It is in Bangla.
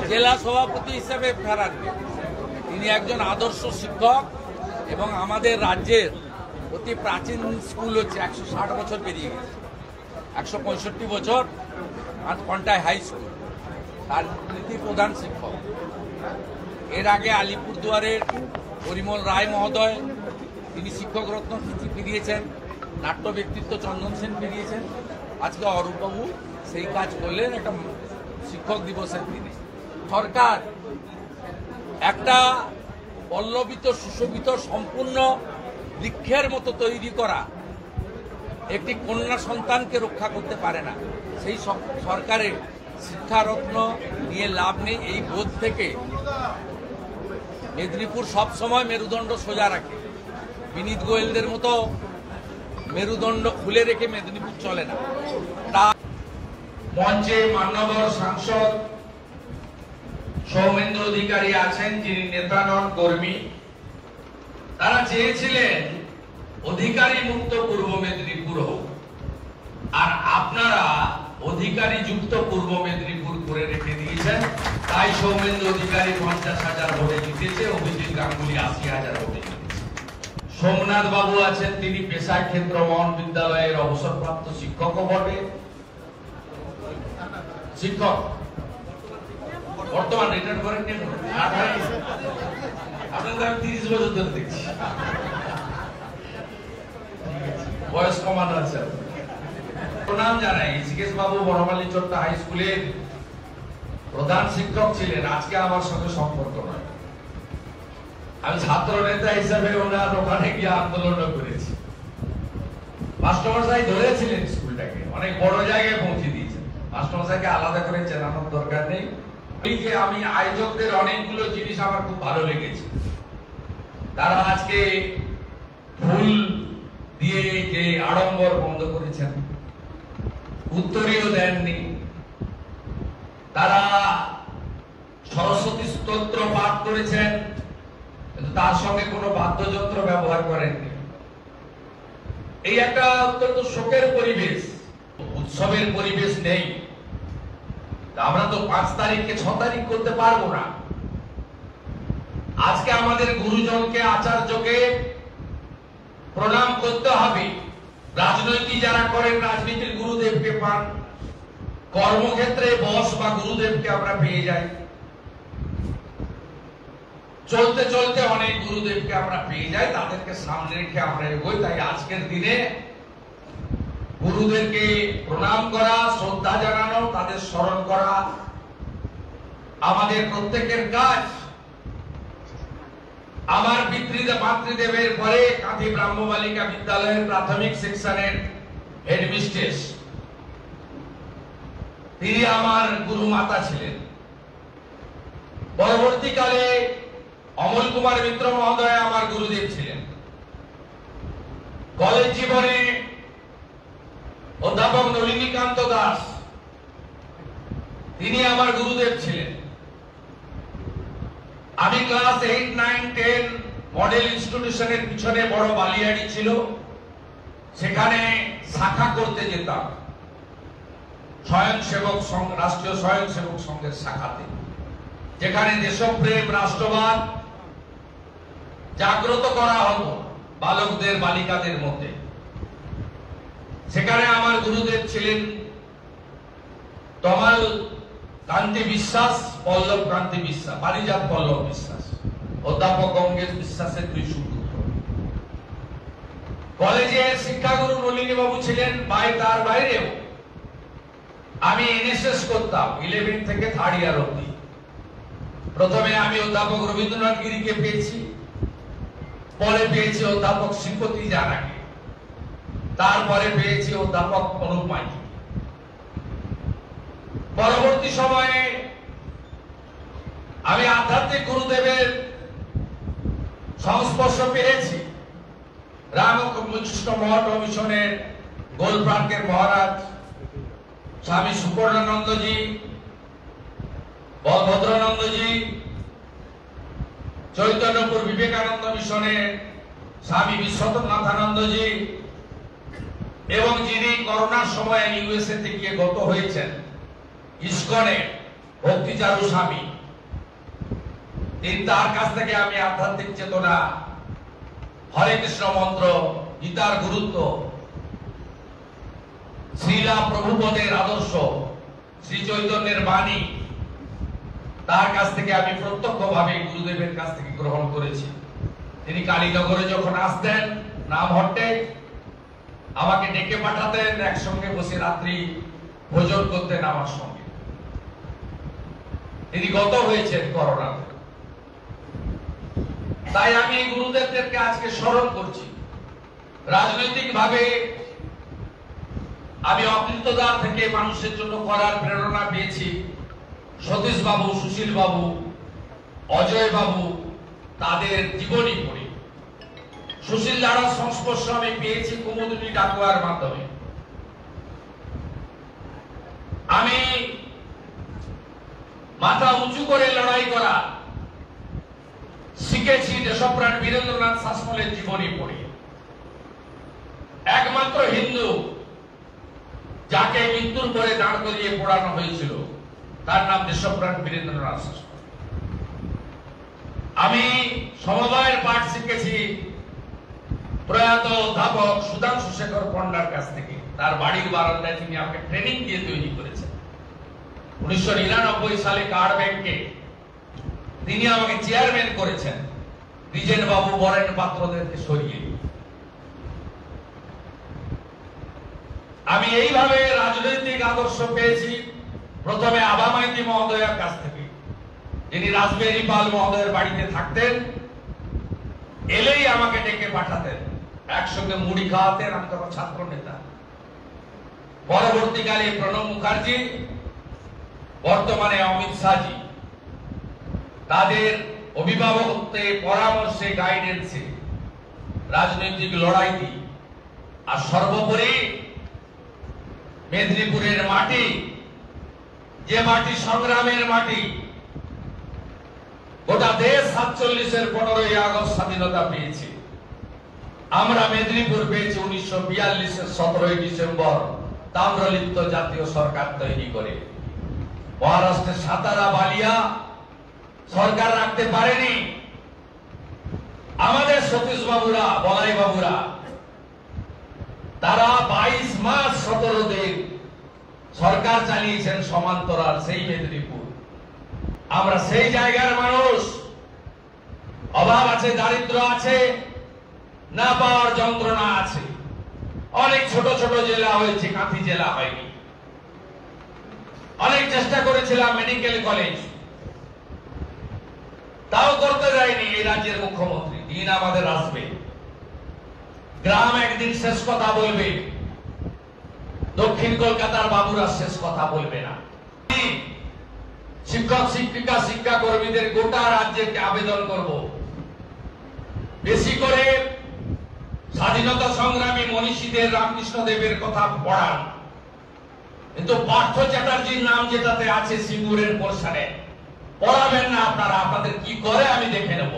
জেলা সভাপতি হিসেবে ফেরাননি। তিনি একজন আদর্শ শিক্ষক এবং আমাদের রাজ্যের অতি প্রাচীন স্কুল হচ্ছে 160 বছর পেরিয়ে গেছে, 165 বছর কন্টাই হাই স্কুল, তার নীতি প্রধান শিক্ষক। এর আগে আলিপুরদুয়ারের পরিমল রায় মহোদয়, তিনি শিক্ষক রত্ন ফিরিয়েছেন, নাট্য ব্যক্তিত্ব চন্দন সেন ফিরিয়েছেন। আজকে অরূপবাবু সেই কাজ করলেন একটা শিক্ষক দিবসের দিনে। সরকার একটা পল্লবিত সুশোভিত সম্পূর্ণ বৃক্ষের মতো তৈরি করা একটি কন্যা সন্তানকে রক্ষা করতে পারে না। সেই সরকারের শিক্ষারত্ন নিয়ে লাভ নেই। এই বোধ থেকে মেদিনীপুর সবসময় মেরুদণ্ড সোজা রাখে। বিনীত গোয়েলদের মতো মেরুদণ্ড খুলে রেখে মেদিনীপুর চলে না। তা মঞ্চে মান্যবর সাংসদ সৌমেন্দ্র অধিকারী আছেন, যিনি নেতা নন, কর্মী। তারা চেয়েছিলেন অধিকারী মুক্ত পূর্ব মেদিনীপুর হোক, আর আপনারা অধিকারী যুক্ত পূর্ব মেদিনীপুর করে রেখে দিয়েছেন। তাই সৌমেন্দ্র অধিকারী 50,000 ভোটে জিতেছে, অভিজিৎ গাঙ্গুলি 80,000 ভোটে জিতেছে। সোমনাথ বাবু আছেন, তিনি পেশায় ক্ষেত্র মহান বিদ্যালয়ের অবসরপ্রাপ্ত শিক্ষকও বটে, শিক্ষক বর্তমান রিটায়ার করেন কেন? আপনাদের আমি 30 বছর ধরে দেখছি, বয়স কমানো আছে। প্রণাম জানাই। ঋষিকেশ বাবু বনমালী চট্টা হাই স্কুলের প্রধান শিক্ষক ছিলেন, আজকে আমার সঙ্গে সম্পর্ক নয়। আমি ছাত্র নেতা হিসেবে ওনার ওখানে গিয়ে আন্দোলন করেছি। মাস্টারমশাই ধরেছিলেন স্কুলটাকে, অনেক বড় জায়গায় পৌঁছে দিয়েছেন। মাস্টারমশাইকে আলাদা করে চেনানোর দরকার নেই। এই যে আমি আয়োজকদের অনেকগুলো জিনিস আমার খুব ভালো লেগেছে। তারা আজকে ফুল দিয়ে যে আড়ম্বর বন্ধ করেছেন, উত্তরীয় দেননি। তারা সরস্বতী স্তোত্র পাঠ করেছেন, কিন্তু তার সঙ্গে কোনো বাদ্যযন্ত্র ব্যবহার করেননি। এই একটা অত্যন্ত শোকের পরিবেশ, উৎসবের পরিবেশ নেই। আমরা তো 5 তারিখকে 6 তারিখ করতে পারবো না। আজকে আমাদের গুরুজনকে, আচার্যকে প্রণাম করতে হবে। রাজনৈতিক যারা করেন, রাজনীতির গুরুদেবকে পান, কর্মক্ষেত্রে বস বা গুরুদেবকে আমরা পেয়ে যাই। চলতে চলতে অনেক গুরুদেবকে আমরা পেয়ে যাই, তাদেরকে সামনে রেখে আমরা এগোই। তাই আজকের দিনে গুরুদেরকে প্রণাম করা, শ্রদ্ধা জানানো, তাদের স্মরণ করা আমাদের প্রত্যেকের কাজ। আমার মাতৃদেবের পরে কাঁথি ব্রাহ্ম বালিকা বিদ্যালয়ের প্রাথমিক সেকশনের হেডমিস্ট্রেস, তিনি আমার গুরু মাতা ছিলেন। পরবর্তীকালে অমল কুমার মিত্র মহোদয় আমার গুরুদেব ছিলেন। কলেজ জীবনে অধ্যাপক নলিনীকান্ত দাস, তিনি আমার গুরুদেব ছিলেন। আমি ক্লাস 8, 9, 10 মডেল ইনস্টিটিউশনের পিছনে বড় বালিয়াড়ি ছিল, সেখানে শাখা করতে যেতাম স্বয়ংসেবক সংঘ, রাষ্ট্রীয় স্বয়ংসেবক সংঘের শাখাতে, যেখানে দেশপ্রেম, রাষ্ট্রবাদ জাগ্রত করা হতো বালকদের, বালিকাদের মধ্যে। সেখানে আমার গুরুদেব ছিলেন তমাল কান্তি বিশ্বাস, পল্লব কান্তি বিশ্বাস, পারিজাত পল্লব বিশ্বাস, অধ্যাপক গঙ্গেশ বিশ্বাসের 2 সুপুত্র। কলেজের শিক্ষাগুরু নলিনী বাবু ছিলেন, তার বাইরেও আমি এনএসএস করতাম 11 থেকে 3rd ইয়ার অবধি। প্রথমে আমি অধ্যাপক রবীন্দ্রনাথ গিরিকে পেয়েছি, পরে পেয়েছি অধ্যাপক শ্রীপতি জানাকে, তারপরে পেয়েছি অধ্যাপক অনুপ মাইতি। পরবর্তী সময়ে আমি আধ্যাত্মিক গুরুদেবের সংস্পর্শ পেয়েছি। রামকৃষ্ণ মঠ মিশনের গোলপ্রান্তের মহারাজ স্বামী সুপর্ণানন্দজি, বলভদ্রানন্দজি, চৈতন্যপুর বিবেকানন্দ মিশনের স্বামী বিশ্বনাথানন্দজি, এবং যিনি করোনার সময় ইউএসএ তে গিয়ে গত হয়েছেন ইসকনের ভক্তিচারু স্বামী, তিনি তার কাছ থেকে আমি আধ্যাত্মিক চেতনা, হরে কৃষ্ণ মন্ত্র, গীতার গুরুত্ব, শ্রীলা প্রভুপদের আদর্শ, শ্রী চৈতন্যের বাণী, তার কাছ থেকে আমি প্রত্যক্ষভাবে গুরুদেবের কাছ থেকে গ্রহণ করেছি। তিনি কালীনগরে যখন আসতেন নামহট্টে, আমাকে ডেকে পাঠাতেন, একসঙ্গে বসে রাত্রি ভোজন করতেন আমার সঙ্গে। তিনি গত হয়েছেন করোনাতে। তাই আমি এই গুরুদেবদেরকে আজকে স্মরণ করছি। রাজনৈতিক ভাবে আমি অকৃতদার থেকে মানুষের জন্য করার প্রেরণা পেয়েছি সতীশ বাবু, সুশীল বাবু, অজয় বাবু, তাদের জীবনী পড়ে। সুশীল দাঁড়ার সংস্পর্শ আমি পেয়েছি কুমুদিনী ডাকুয়ার মাধ্যমে। আমি মাথা উঁচু করে লড়াই করা শিখেছি দেশপ্রাণ বীরেন্দ্রনাথ শাসমলের জীবনী পড়ে। একমাত্র হিন্দু যাকে মৃত্যুর পরে দাঁড় করিয়ে পোড়ানো হয়েছিল তার নাম দেশপ্রাণ বীরেন্দ্রনাথ শাসমল। আমি সমবায়ের পাঠ শিখেছি প্রয়াত অধ্যাপক সুধাংশু শেখর পণ্ডার কাছ থেকে। তার বাড়ির বারান্দায় তিনি আমাকে ট্রেনিং দিয়ে তৈরি করেছেন। 1999 সালে কার্ড ব্যাংকে তিনি আমাকে চেয়ারম্যান করেছেন, দ্বিজেন বাবু, বরেন পাত্রদেরকে সরিয়ে। আমি এইভাবে রাজনৈতিক আদর্শ পেয়েছি প্রথমে আবা মাইতি মহোদয়ের কাছ থেকে, যিনি রাসবেরি পাল মহোদয়ের বাড়িতে থাকতেন। এলেই আমাকে ডেকে পাঠাতেন, একসঙ্গে মুড়ি খাওয়াতেন। আমি তখন ছাত্র নেতা। পরবর্তীকালে প্রণব মুখার্জি, বর্তমানে অমিত শাহজি, তাদের অভিভাবকত্বে, পরামর্শে, গাইডেন্সে রাজনৈতিক লড়াইটি, আর সর্বোপরি মেদিনীপুরের মাটি, যে মাটি সংগ্রামের মাটি, গোটা দেশ 47-এর 15ই আগস্ট স্বাধীনতা পেয়েছে। আমরা মেদিনীপুর পেয়েছি 1942-এর 17ই ডিসেম্বর, তাম্রলিপ্ত জাতীয় সরকার তৈরি করে। মহারাষ্ট্রের সাতারা, বালিয়া সরকার রাখতে পারেনি। আমাদের সতীশ বাবুরা, বলাই বাবুরা, তারা 22 মাস 17 দিন সরকার চালিয়েছেন সমান্তরাল সেই মেদিনীপুর। আমরা সেই জায়গার মানুষ। অভাব আছে, দারিদ্র আছে, না পাওয়ার যন্ত্রণা আছে। অনেক ছোট ছোট জেলা হয়েছে, কাঁথি জেলা হয়নি। অনেক চেষ্টা করেছিলাম মেডিকেল কলেজ, তাও করতে দেয়নি এই রাজ্যের মুখ্যমন্ত্রী। দিন আমাদের আসবে, গ্রাম একদিন শেষ কথা বলবে, দক্ষিণ কলকাতার বাবুরা শেষ কথা বলবে না। শিক্ষক, শিক্ষিকা, শিক্ষা কর্মীদের গোটা রাজ্যে আবেদন করব, বেশি করে স্বাধীনতা সংগ্রামী মনীষীদের, রামকৃষ্ণ দেবের কথা পড়ান। কিন্তু পার্থ চ্যাটার্জির নাম যেটাতে আছে সিঙ্গুরের পোর্শনে, পড়াবেন না আপনারা। আপনাদের কি করে আমি দেখে নেব।